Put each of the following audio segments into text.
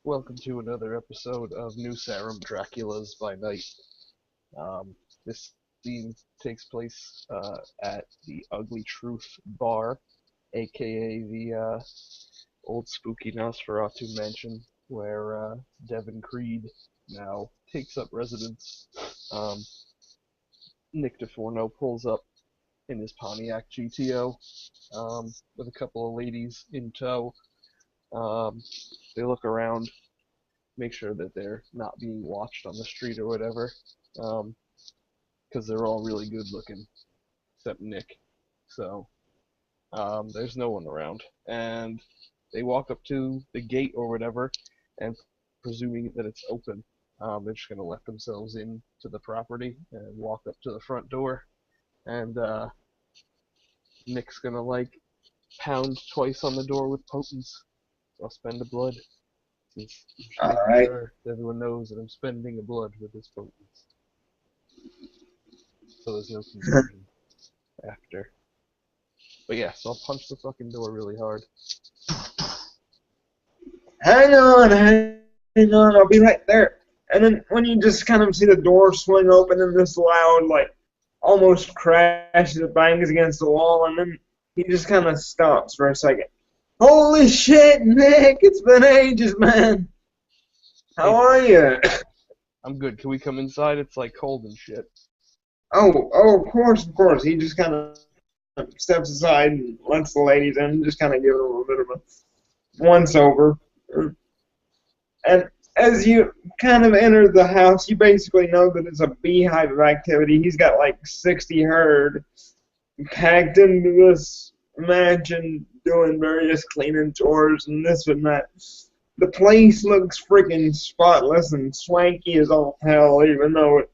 Welcome to another episode of New Sarum Draculas by Night. This scene takes place at the Ugly Truth Bar, aka the old spooky Nosferatu mansion, where Devin Creed now takes up residence. Um, Nick DiForno pulls up in his Pontiac GTO with a couple of ladies in tow. Um, they look around, make sure that they're not being watched on the street or whatever, because they're all really good looking, except Nick. So there's no one around, and they walk up to the gate or whatever, and presuming that it's open, they're just gonna let themselves in to the property and walk up to the front door, and Nick's gonna like pound twice on the door with potence. I'll spend a blood. Just All making right. sure that everyone knows that I'm spending a blood with this potence. So there's no confusion after. But yeah, so I'll punch the fucking door really hard. Hang on, I'll be right there. And then when you just kind of see the door swing open and this loud, like, almost crash that bangs against the wall, and then he just kind of stops for a second. Holy shit, Nick! It's been ages, man. Hey How there. are you? I'm good. Can we come inside? It's like cold and shit. Oh, of course. He just kind of steps aside and lets the ladies in, just kind of giving them a bit of a once over. And as you kind of enter the house, you basically know that it's a beehive of activity. He's got like 60 herd packed into this mansion doing various cleaning chores and this and that. The place looks freaking spotless and swanky as all hell, even though it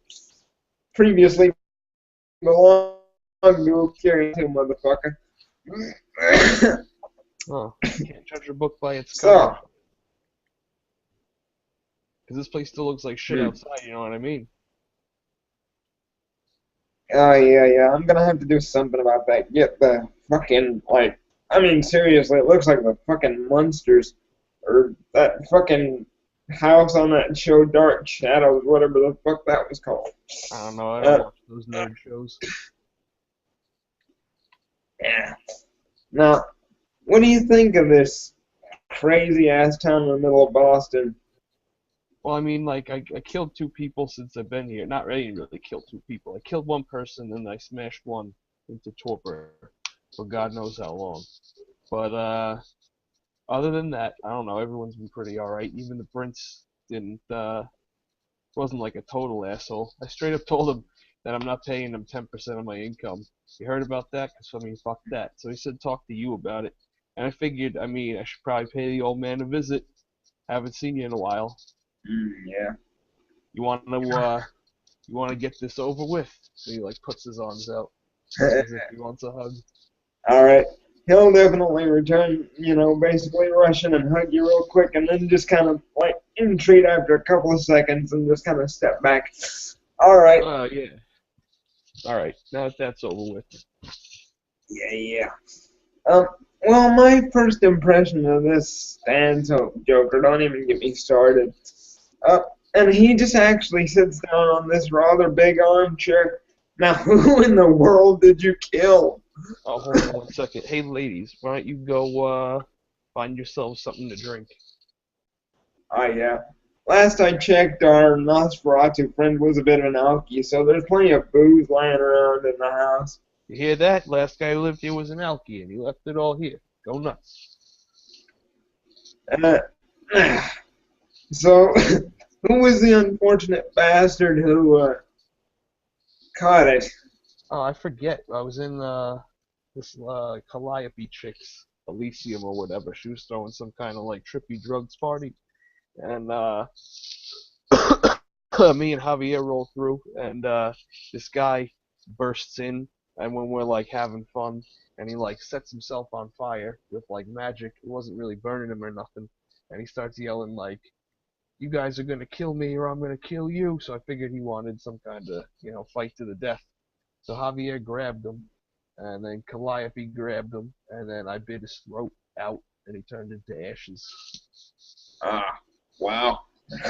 previously belonged to a curious motherfucker. Oh, can't judge a book by its So, cover. Because this place still looks like shit outside, you know what I mean? oh yeah, I'm gonna have to do something about that. Get the fucking like, I mean seriously, it looks like the fucking monsters or that fucking house on that show Dark Shadows, whatever the fuck that was called. I don't know. I don't Uh, watch those nerd shows. yeah. Now, what do you think of this crazy ass town in the middle of Boston? Well, I mean, like, I killed two people since I've been here. Not really killed two people. I killed one person and I smashed one into torpor for God knows how long. But, other than that, I don't know. Everyone's been pretty alright. Even the prince didn't, wasn't like a total asshole. I straight up told him that I'm not paying him 10% of my income. You heard about that? Cause I mean, fuck that. So he said talk to you about it. And I figured, I mean, I should probably pay the old man a visit. Haven't seen you in a while. Yeah. You wanna get this over with? So he like puts his arms out as if he wants a hug. All right. He'll definitely return, basically rushing and hug you real quick, and then just kind of like entreat after a couple of seconds and just kind of step back. All right. Yeah. All right. Now that that's over with. Yeah. Um, well, my first impression of this Stanhope Joker, don't even get me started. Uh, and he just actually sits down on this rather big armchair. Now, who in the world did you kill? Oh, hold on 1 second. Hey, ladies, why don't you go find yourselves something to drink? Oh, yeah. Last I checked, our Nosferatu friend was a bit of an alky, so there's plenty of booze lying around in the house. You hear that? Last guy who lived here was an alky, and he left it all here. Go nuts. Uh, so, who was the unfortunate bastard who caught it? Oh, I forget. I was in this Calliope chick's Elysium or whatever. She was throwing some kind of like trippy drugs party, and me and Javier roll through, and this guy bursts in, and when we're like having fun, and he like sets himself on fire with like magic. It wasn't really burning him or nothing, and he starts yelling like, "You guys are gonna kill me, or I'm gonna kill you." So I figured he wanted some kind of fight to the death. So Javier grabbed him, and then Calliope grabbed him, and then I bit his throat out, and he turned into ashes. Ah. Wow.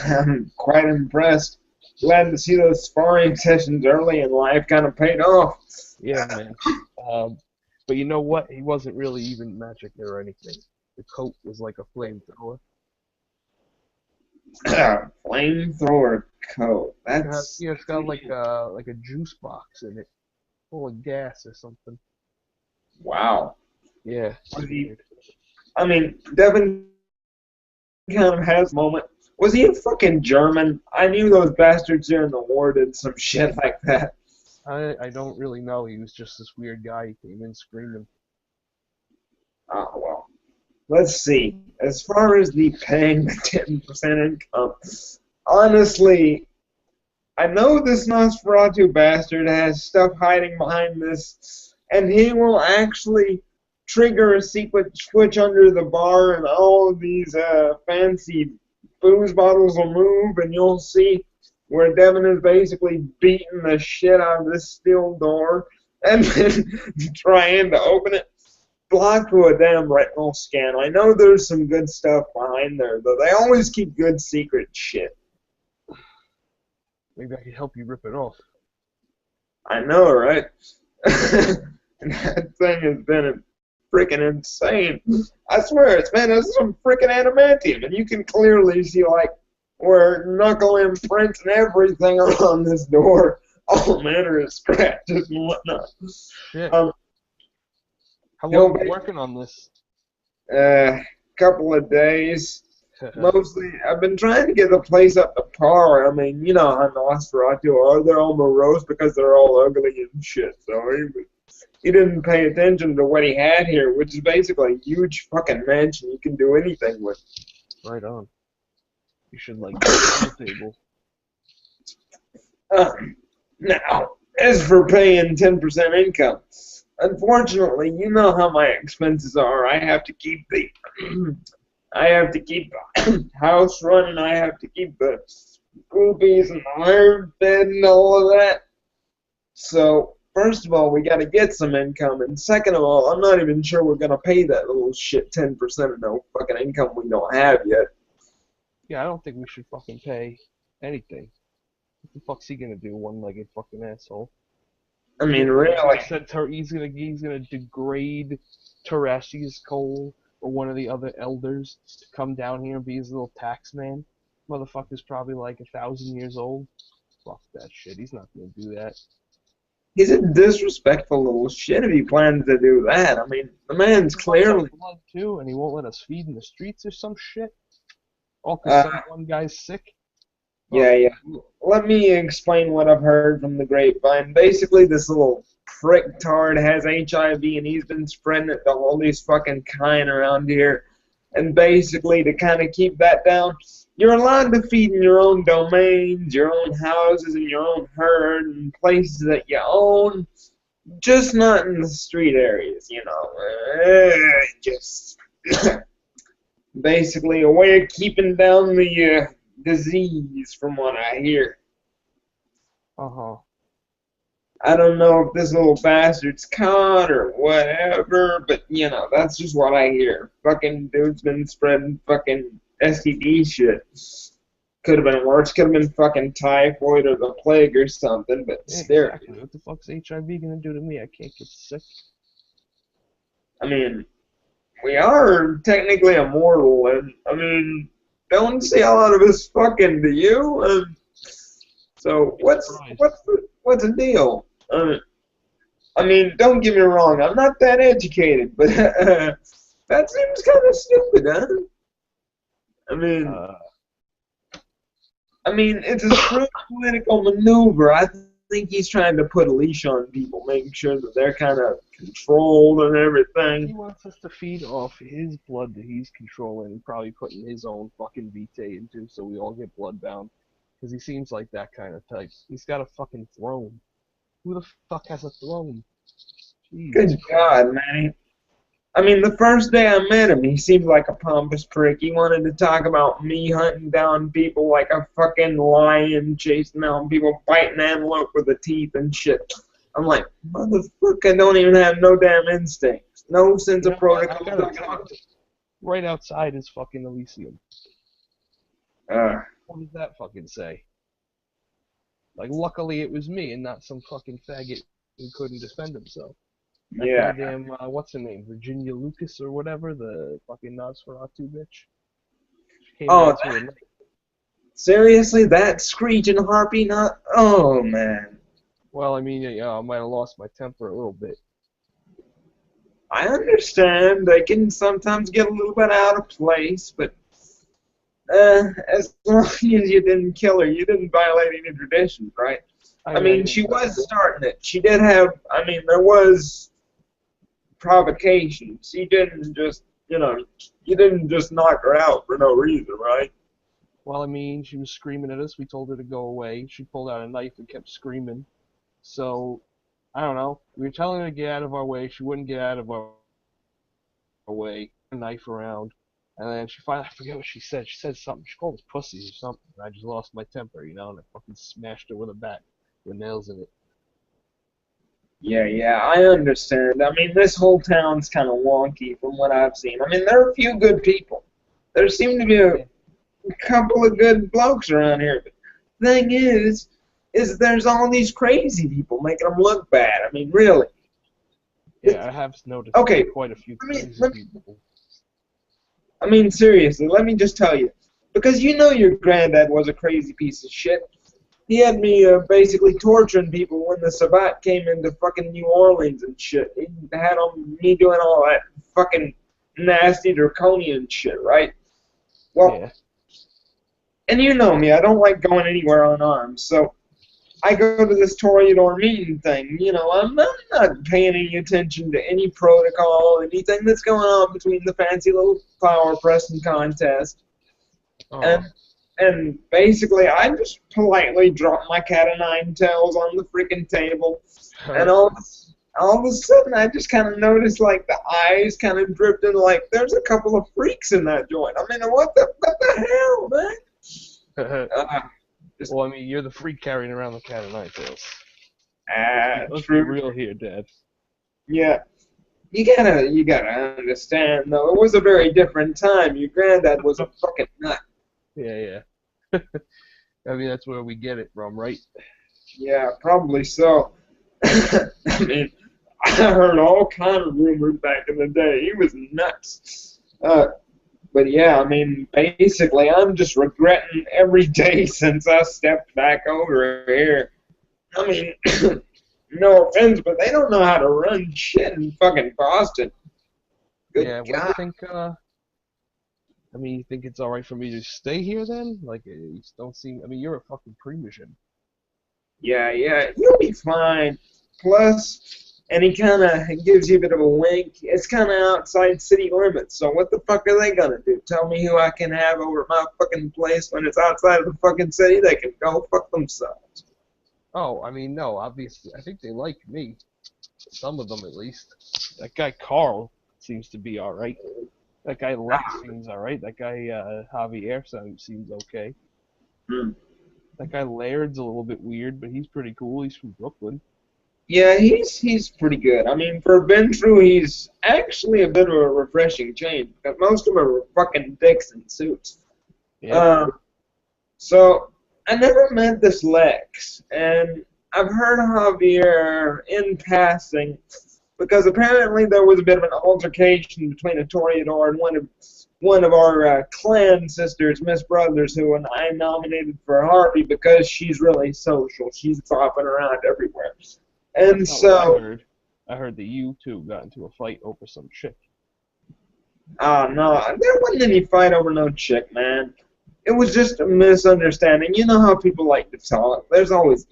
I'm quite impressed. Glad to see those sparring sessions early in life kind of paid off. Yeah, man. Um, but you know what? He wasn't really even magic or anything. The coat was like a flamethrower. Flamethrower coat. That's Yeah, it's got like a juice box in it, full of gas or something. wow. Yeah, it's Was he? weird. I mean, Devin kind of has a moment. Was he a fucking German? I knew those bastards during the war did some shit like that. I don't really know. He was just this weird guy. He came in screaming. Oh well. Let's see. As far as the paying the 10% income, honestly, I know this Nosferatu bastard has stuff hiding behind this, and he will actually trigger a secret switch under the bar, and all of these fancy booze bottles will move, and you'll see where Devin is basically beating the shit out of this steel door, and then trying to open it. Blocked with a damn retinal scan. I know there's some good stuff behind there, though. They always keep good secret shit. Maybe I could help you rip it off. I know, right? That thing has been freaking insane. I swear, it's some freaking adamantium, and you can clearly see like where knuckle imprints and everything around this door. All manner of scratches and whatnot. Shit. Um, How he'll long are be you working on this? couple of days. Mostly, I've been trying to get the place up to par. I mean, you know how Nosferatu are. They're all morose because they're all ugly and shit. So he didn't pay attention to what he had here, which is basically a huge fucking mansion you can do anything with. Right on. You should like get a pool table. Now, as for paying 10% income, unfortunately, you know how my expenses are. I have to keep the I have to keep the house running. I have to keep the groupies and the iron bed and all of that. So, first of all, we got to get some income. And second of all, I'm not even sure we're going to pay that little shit 10% of no fucking income we don't have yet. Yeah, I don't think we should fucking pay anything. What the fuck's he gonna do, one-legged fucking asshole? I mean, He really. said he's gonna degrade Teresi's Cole or one of the other elders to come down here and be his little tax man. Motherfucker's probably like 1,000 years old. Fuck that shit. He's not gonna do that. He's a disrespectful little shit if he plans to do that. I mean, the man's He wants our clearly. blood too, and he won't let us feed in the streets or some shit. All 'cause Uh, some one guy's sick. yeah, Oh, yeah. Let me explain what I've heard from the grapevine. Basically, this little prick tard has HIV and he's been spreading it to all these fucking kind around here. And basically, to kind of keep that down, you're allowed to feed in your own domains, your own houses, and your own herd, and places that you own, just not in the street areas, you know. Just basically a way of keeping down the disease, from what I hear. uh-huh. I don't know if this little bastard's caught or whatever, but you know, that's just what I hear. Fucking dude's been spreading fucking STD shit. Could have been worse. Could have been fucking typhoid or the plague or something, but Yeah, still. exactly. What the fuck's HIV gonna do to me? I can't get sick. I mean, we are technically immortal, and I mean, don't see a lot of us fucking, do you? So Surprised. what's the deal? I mean, don't get me wrong, I'm not that educated, but that seems kind of stupid, huh? I mean, Uh, it's a shrewd political maneuver. I think he's trying to put a leash on people, making sure that they're kind of controlled and he everything. wants us to feed off his blood that he's controlling and probably putting his own fucking vitae into so we all get bloodbound. Because he seems like that kind of type. He's got a fucking throne. Who the fuck has a throne? Jesus Good Christ. God, man. I mean, the first day I met him, he seemed like a pompous prick. He wanted to talk about me hunting down people like a fucking lion, chasing down people, biting antelope with the teeth and shit. I'm like, motherfucker, don't even have no damn instincts. No sense You of know what? I protocol. got a tent right outside his fucking Elysium. Uh, What does that fucking say? Like, luckily it was me and not some fucking faggot who couldn't defend himself. That yeah. goddamn, what's her name? Virginia Lucas or whatever, the fucking Nosferatu bitch. She came Oh, down to her. seriously, that screeching harpy? Not. Oh man. Well, I mean, yeah, I might have lost my temper a little bit. I understand they can sometimes get a little bit out of place, but as long as you didn't kill her, you didn't violate any traditions, right? I I mean, I mean, didn't she touch was her. starting it. She did have. I mean, there was provocation. She didn't just, you didn't just knock her out for no reason, right? Well, I mean, she was screaming at us. We told her to go away. She pulled out a knife and kept screaming. So, I don't know. We were telling her to get out of our way. She wouldn't get out of our way. A knife around. And then she finally, I forget what she said. She said something. She called us pussies or something. And I just lost my temper, and I fucking smashed her with a bat with nails in it. Yeah, yeah, I understand. I mean, this whole town's kind of wonky from what I've seen. I mean, there are a few good people. There seem to be a Yeah, couple of good blokes around here. But the thing is there's all these crazy people making them look bad. I mean, really. yeah, I have noticed Okay, quite a few I mean, crazy people. seriously, let me just tell you, because you know your granddad was a crazy piece of shit. He had me basically torturing people when the Sabbat came into fucking New Orleans and shit. He had me doing all that fucking nasty draconian shit, right? Well, Yeah, and you know me, I don't like going anywhere unarmed, so I go to this Toreador meeting thing. I'm not paying any attention to any protocol, anything that's going on between the fancy little flower pressing contest. And oh, and basically, I just politely dropped my cat of nine tails on the freaking table, and all of a sudden, I just kind of noticed like the eyes kind of drifting. Like there's a couple of freaks in that joint. I mean, what the hell, man? Uh, just well, I mean, you're the freak carrying around the cat of nine tails. Let's be true. real here, Dad. Yeah, you gotta understand though. It was a very different time. Your granddad was a fucking nut. Yeah, yeah. I mean, that's where we get it from, right? Yeah, probably so. I mean, I heard all kind of rumors back in the day. He was nuts. But yeah, I mean, basically, I'm just regretting every day since I stepped back over here. I mean, no offense, but they don't know how to run shit in fucking Boston. Good Yeah. What do you God. think? I mean, you think it's all right for me to stay here then? Like, you don't seem. I mean, you're a fucking pre-mission. Yeah, yeah, you'll be fine. Plus, and he kind of gives you a bit of a wink. It's kind of outside city limits, so what the fuck are they gonna do? Tell me who I can have over at my fucking place when it's outside of the fucking city? They can go fuck themselves. Oh, I mean, no. Obviously, I think they like me. Some of them, at least. That guy Carl seems to be all right. That guy Lex seems all right. That guy Javier seems okay. Hmm. That guy Laird's a little bit weird, but he's pretty cool. He's from Brooklyn. Yeah, he's pretty good. I mean, for Ben True, he's actually a bit of a refreshing change because most of them are fucking dicks in suits. Yeah. Um, So I never met this Lex, and I've heard Javier in passing because apparently there was a bit of an altercation between a Toreador and one of our clan sisters, Miss Brothers, who and I nominated for Harvey because she's really social. She's bopping around everywhere, and That's not what I so heard. I heard that you two got into a fight over some chick. no, there wasn't any fight over no chick, man. It was just a misunderstanding. You know how people like to talk. There's always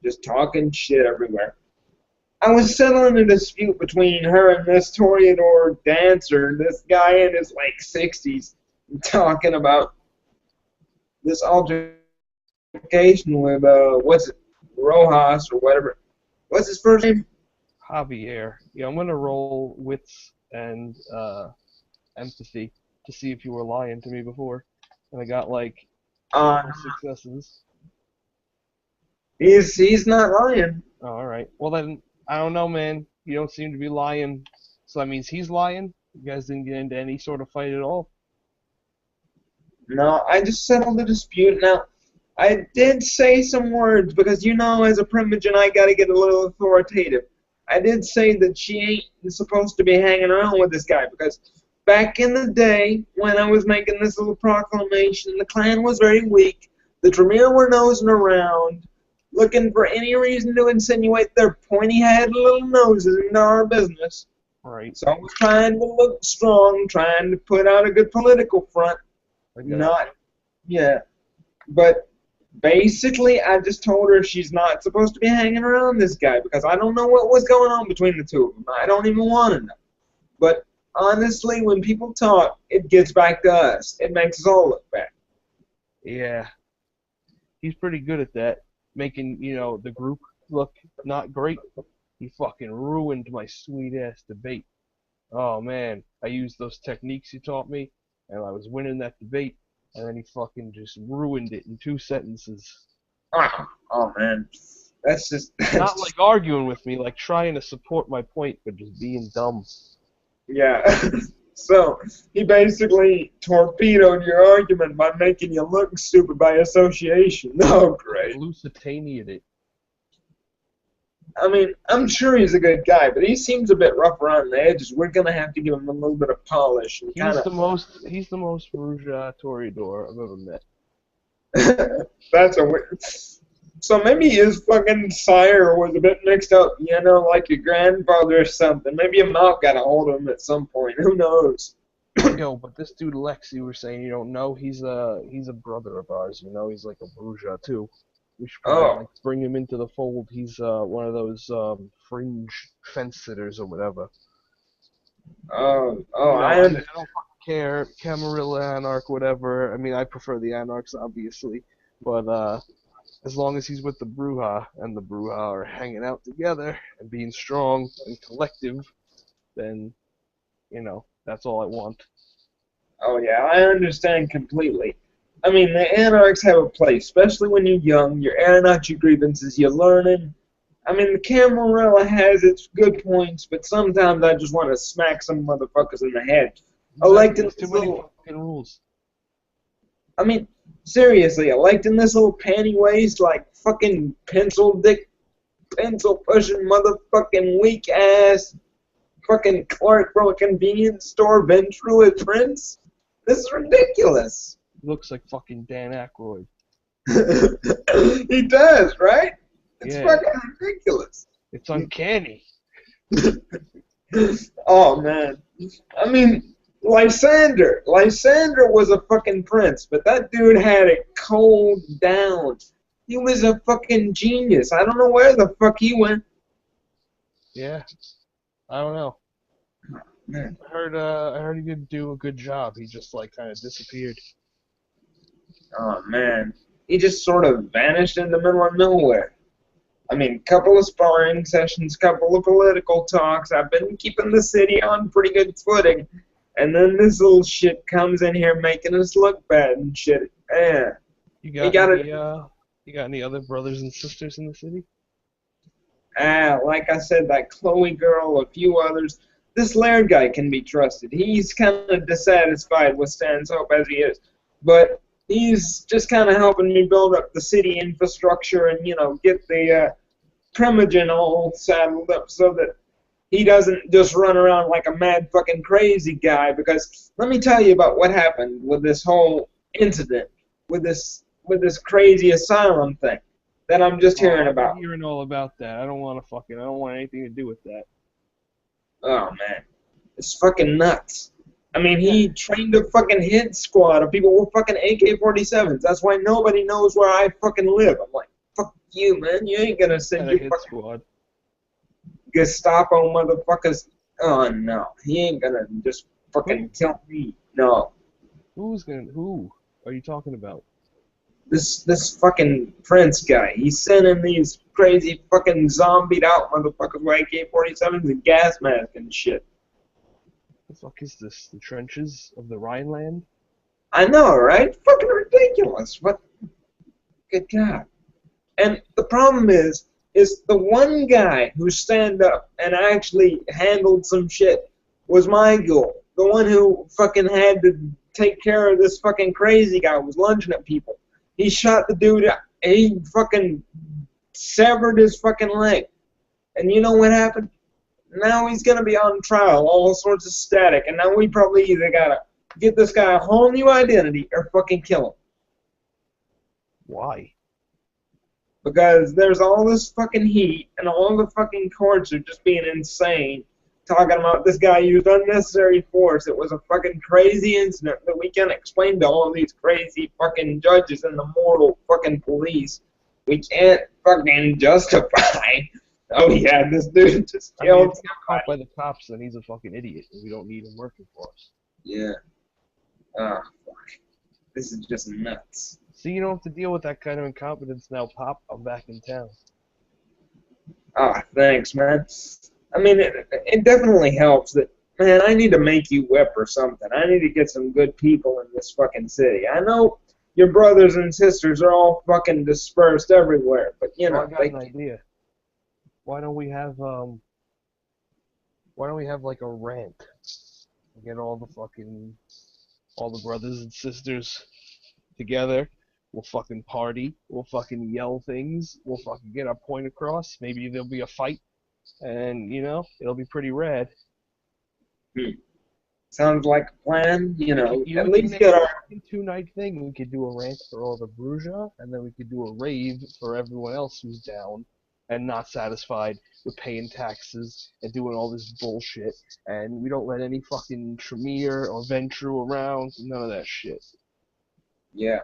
just talking shit everywhere. I was settling a dispute between her and this Toreador dancer, this guy in his like 60s, talking about this altercation with what's it, Rojas or whatever. What's his first name? Javier. Yeah, I'm gonna roll wits and empathy to see if you were lying to me before. And I got like Uh, 4 successes. he's not lying. Oh, all right. Well then, I don't know, man. You don't seem to be lying. So that means he's lying. You guys didn't get into any sort of fight at all. No, I just settled the dispute. Now, I did say some words because, as a primogen, I gotta get a little authoritative. I did say that she ain't supposed to be hanging around with this guy because back in the day when I was making this little proclamation, the clan was very weak. The Tremere were nosing around, looking for any reason to insinuate their pointy-headed little noses into our business. Right. So I was trying to look strong, trying to put out a good political front. Not, yeah. But basically, I just told her she's not supposed to be hanging around this guy because I don't know what was going on between the two of them. I don't even want to know. But honestly, when people talk, it gets back to us. It makes us all look bad. Yeah. He's pretty good at that, making, the group look not great. He fucking ruined my sweet-ass debate. Oh, man. I used those techniques you taught me, and I was winning that debate, and then he fucking just ruined it in 2 sentences. Oh man. That's Not like arguing with me, like trying to support my point, but just being dumb. Yeah. So, he basically torpedoed your argument by making you look stupid by association. Oh, great. Lusitania'd it. I mean, I'm sure he's a good guy, but he seems a bit rough around the edges. We're gonna have to give him a little bit of polish. And He's the most Rouge Toreador I've ever met. That's a weird. So maybe his fucking sire was a bit mixed up, like your grandfather or something. Maybe a mouth got a hold of him at some point. Who knows? Yo, but this dude Lex, you were saying you don't know, he's a brother of ours. He's like a Rouge too. We should probably bring him into the fold. He's one of those fringe fence sitters or whatever. I don't fucking care. Camarilla, Anarch, whatever. I mean, I prefer the Anarchs, obviously. But as long as he's with the Bruja, and the Bruja are hanging out together and being strong and collective, then, that's all I want. Oh, yeah, I understand completely. I mean, the Anarchs have a place, especially when you're young. You're airing out your grievances, you're learning. I mean, the Camarilla has its good points, but sometimes I just want to smack some motherfuckers in the head. There's too many fucking rules. I mean, seriously, I liked in this little panty waist, like fucking pencil pushing motherfucking weak ass fucking Clark from a convenience store ventriloquist prince. This is ridiculous. He looks like fucking Dan Aykroyd. He does, right? It's Yeah. fucking ridiculous. It's uncanny. Oh, man. I mean, Lysander was a fucking prince, but that dude had it cold down. He was a fucking genius. I don't know where the fuck he went. Yeah. I don't know. Man. I heard he didn't do a good job. He just kind of disappeared. Oh, man. He just sort of vanished in the middle of nowhere. I mean, couple of sparring sessions, couple of political talks. I've been keeping the city on pretty good footing. And then this little shit comes in here making us look bad and shit. Yeah. You got any other brothers and sisters in the city? Like I said, that Chloe girl, a few others. This Laird guy can be trusted. He's kind of dissatisfied with Stanhope as he is. But he's just kind of helping me build up the city infrastructure and, get the Primogen all saddled up so that he doesn't just run around like a mad fucking crazy guy. Because let me tell you about what happened with this whole incident, with this crazy asylum thing that I'm just hearing about. I'm hearing all about that. I don't want anything to do with that. Oh, man. It's fucking nuts. I mean, he trained a fucking hit squad of people with fucking AK-47s. That's why nobody knows where I fucking live. I'm like, fuck you, man. You ain't gonna send your fucking squad. Gestapo motherfuckers. Oh, no. He ain't gonna just fucking kill me. No. Who are you talking about? This fucking Prince guy. He's sending these crazy fucking zombied out motherfuckers with AK-47s and gas masks and shit. The fuck is this? The trenches of the Rhineland? I know, right? Fucking ridiculous. What? Good God. And the problem is the one guy who stand up and actually handled some shit was my goal. The one who fucking had to take care of this fucking crazy guy who was lunging at people. He shot the dude. He fucking severed his fucking leg. And you know what happened? Now he's gonna be on trial, all sorts of static, and now we probably either gotta get this guy a whole new identity or fucking kill him. Why? Because there's all this fucking heat, and all the fucking courts are just being insane, talking about this guy used unnecessary force. It was a fucking crazy incident that we can't explain to all these crazy fucking judges and the mortal fucking police. We can't fucking justify. Oh yeah, this dude just killed if he got caught by the cops, then he's a fucking idiot, and we don't need him working for us. Yeah. Ah, fuck. This is just nuts. See, you don't have to deal with that kind of incompetence now, Pop. I'm back in town. Ah, thanks, man. I mean, it definitely helps that, man, I need to make you whip or something. I need to get some good people in this fucking city. I know your brothers and sisters are all fucking dispersed everywhere, but, you know, I got an idea. Why don't we have like a rant? Get all the brothers and sisters together. We'll fucking party. We'll fucking yell things. We'll fucking get our point across. Maybe there'll be a fight, and you know it'll be pretty rad. Sounds like a plan. You know, at We least can get make our. a 2-night thing. We could do a rant for all the Bruja, and then we could do a rave for everyone else who's down and not satisfied with paying taxes and doing all this bullshit. And we don't let any fucking Tremere or Ventru around. None of that shit. Yeah.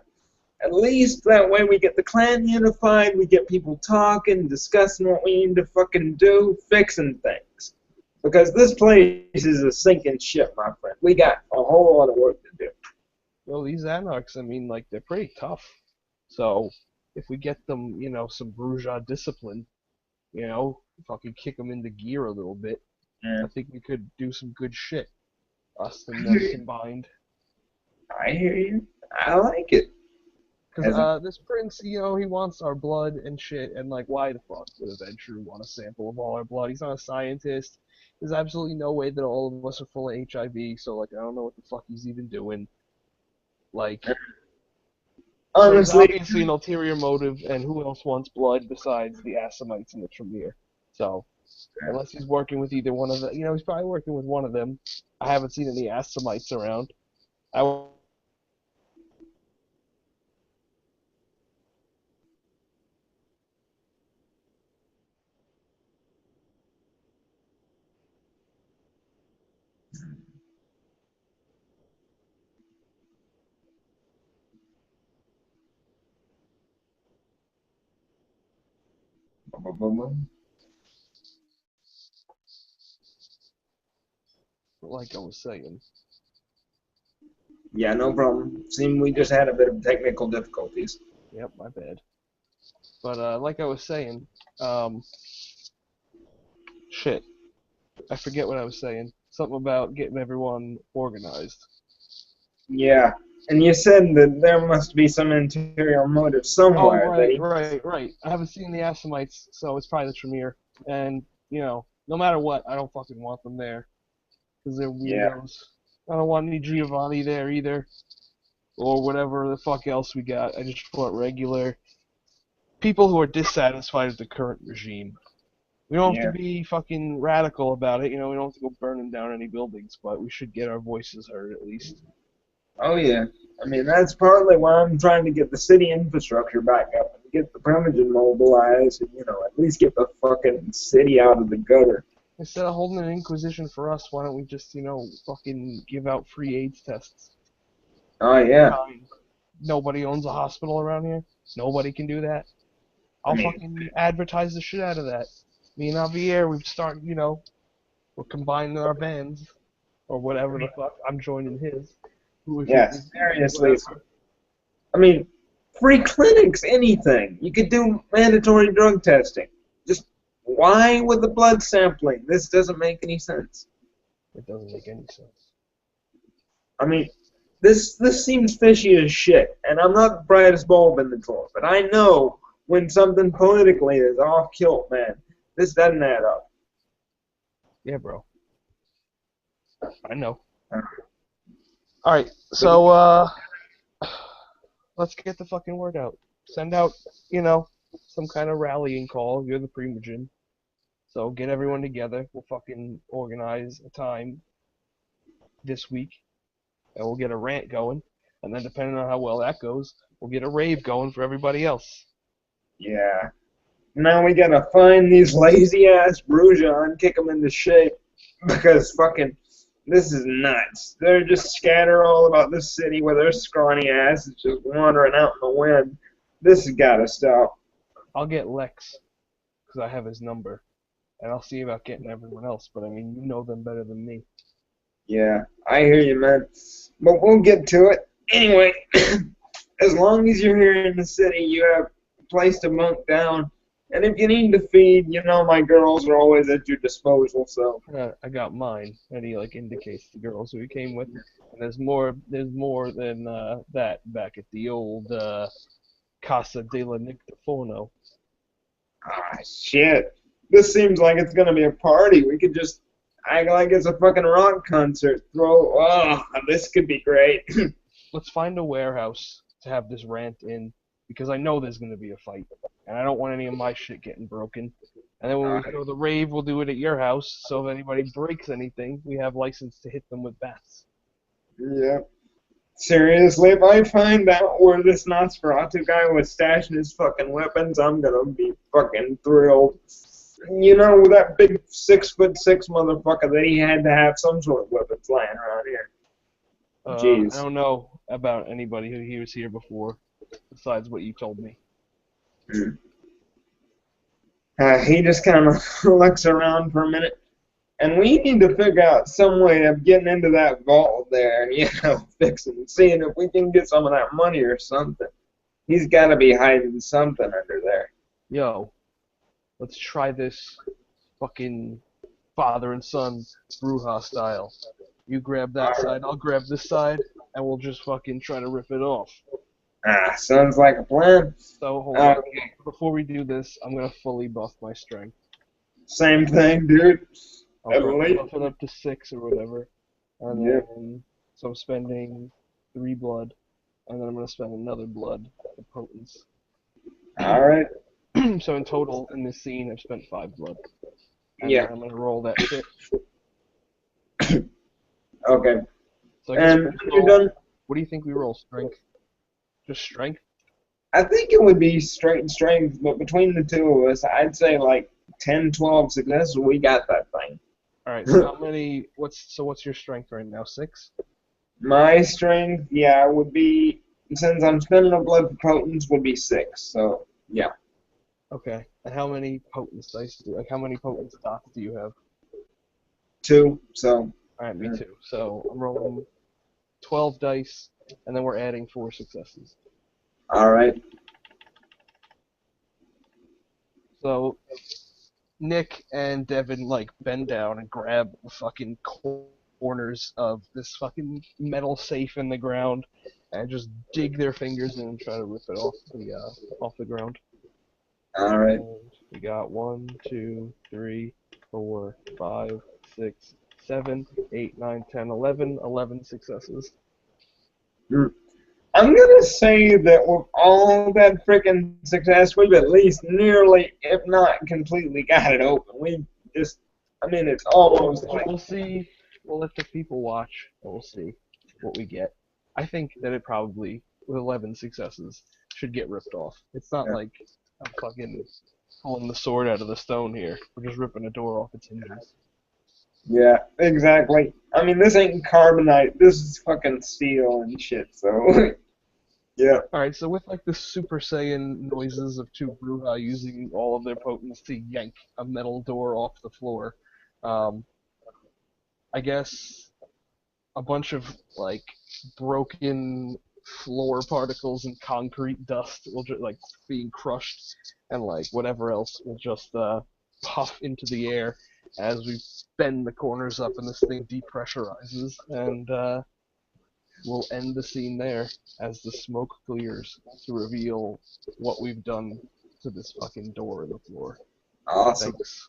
At least that way we get the clan unified, we get people talking, discussing what we need to fucking do, fixing things. Because this place is a sinking ship, my friend. We got a whole lot of work to do. Well, these anarchs, I mean, like, they're pretty tough. So, if we get them, you know, some bourgeois discipline, you know, fucking kick them into gear a little bit, Yeah. I think we could do some good shit. Us and them combined. I hear you. I like it. Because this prince, you know, he wants our blood and shit, and like, why the fuck would a Ventrue want a sample of all our blood? He's not a scientist. There's absolutely no way that all of us are full of HIV, so like, I don't know what the fuck he's even doing. Like, so there's Honestly, obviously an ulterior motive, and who else wants blood besides the Assamites and the Tremere? So, unless he's working with either one of them, you know, he's probably working with one of them. I haven't seen any Assamites around. Like I was saying. yeah, no problem. Seemed we just had a bit of technical difficulties. Yep, my bad. But like I was saying, shit, I forget what I was saying. Something about getting everyone organized. Yeah, and you said that there must be some interior motive Oh, somewhere. right. I haven't seen the Assamites, so it's probably the Tremere. And, you know, no matter what, I don't fucking want them there. Because they're Yeah. weirdos. I don't want any Giovanni there either. Or whatever the fuck else we got. I just want regular people who are dissatisfied with the current regime. We don't have Yeah. to be fucking radical about it, you know, we don't have to go burning down any buildings, but we should get our voices heard at least. Oh, yeah. I mean, that's partly why I'm trying to get the city infrastructure back up and get the Primogen mobilized and, you know, at least get the fucking city out of the gutter. Instead of holding an inquisition for us, why don't we just, you know, fucking give out free AIDS tests? Oh, yeah. Nobody owns a hospital around here. Nobody can do that. I'll fucking advertise the shit out of that. Me and Javier, we've started, you know, we're combining our bands, or whatever the fuck. I'm joining his. Yeah, seriously. I mean, free clinics, anything. You could do mandatory drug testing. Just why with the blood sampling? This doesn't make any sense. It doesn't make any sense. I mean, this seems fishy as shit, and I'm not the brightest bulb in the drawer, but I know when something politically is off kilt, man. This doesn't add up. Yeah, bro. I know. All right, But so let's get the fucking word out. Send out, you know, some kind of rallying call. You're the primogen, so get everyone together. We'll fucking organize a time this week, and we'll get a rant going. And then, depending on how well that goes, we'll get a rave going for everybody else. yeah. Now we gotta find these lazy ass Bruja and kick them into shape because fucking this is nuts. They're just scattered all about this city with their scrawny asses just wandering out in the wind. This has gotta stop. I'll get Lex because I have his number, and I'll see about getting everyone else. But I mean, you know them better than me. Yeah, I hear you, man. But we'll get to it. Anyway, as long as you're here in the city, you have a place to bunk down. And if you need to feed, you know my girls are always at your disposal, so. I got mine, and he like indicates the girls who he came with. And there's more. There's more than that back at the old Casa de la DiForno. Ah, shit. This seems like it's gonna be a party. We could just act like it's a fucking rock concert. This could be great. Let's find a warehouse to have this rant in, because I know there's gonna be a fight, and I don't want any of my shit getting broken. And then when we throw the rave, we'll do it at your house. So if anybody breaks anything, we have license to hit them with bats. Yeah. Seriously, if I find out where this Nosferatu guy was stashing his fucking weapons, I'm gonna be fucking thrilled. You know, that big 6'6" motherfucker that he had to have some sort of weapons lying around here. I Jeez. don't know about anybody who was here before, besides what you told me. Hmm. He just kind of looks around for a minute. And we need to figure out some way of getting into that vault there and, fixing, seeing if we can get some of that money or something. He's got to be hiding something under there. Yo, let's try this fucking father and son Bruja style. You grab that side, I'll grab this side, and we'll just fucking try to rip it off. Sounds like a plan. So hold on. Okay, Before we do this, I'm gonna fully buff my strength. same thing, dude. I'll buff it up to 6 or whatever. And Yep. then, so I'm spending 3 blood, and then I'm gonna spend another blood for potence. All right. So in total, in this scene, I've spent 5 blood. And Yeah. then I'm gonna roll that shit. Okay. So I guess And we you're roll, done. what do you think we roll? Strength? Just strength? I think it would be straight and strength, but between the two of us, I'd say like 10, 12 successes. We got that thing. Alright, so how many, what's your strength right now? 6? My strength, yeah, would be, since I'm spending a blood for potence, would be 6. So, yeah. Okay. And how many potence dice how many potence dots do you have? 2. So, Alright, me too. So I'm rolling 12 dice, and then we're adding 4 successes. all right. So Nick and Devin like bend down and grab the fucking corners of this fucking metal safe in the ground and just dig their fingers in and try to rip it off the ground. All right. And we got 1, 2, 3, 4, 5, 6, 7, 8, 9, 10, 11, 11 successes. I'm going to say that with all that freaking success, we've at least nearly, if not completely, got it open. We just, I mean, it's almost like. We'll see. We'll let the people watch, and we'll see what we get. I think that it probably, with 11 successes, should get ripped off. It's not like I'm fucking pulling the sword out of the stone here. We're just ripping a door off its hinges. Yeah, exactly. I mean, this ain't carbonite. This is fucking steel and shit, so. Yeah. Alright, so with like the Super Saiyan noises of 2 Bruja using all of their potence to yank a metal door off the floor, I guess a bunch of like broken floor particles and concrete dust will just like being crushed, and like whatever else will just puff into the air as we bend the corners up and this thing depressurizes, and we'll end the scene there as the smoke clears to reveal what we've done to this fucking door in the floor. Awesome. Thanks.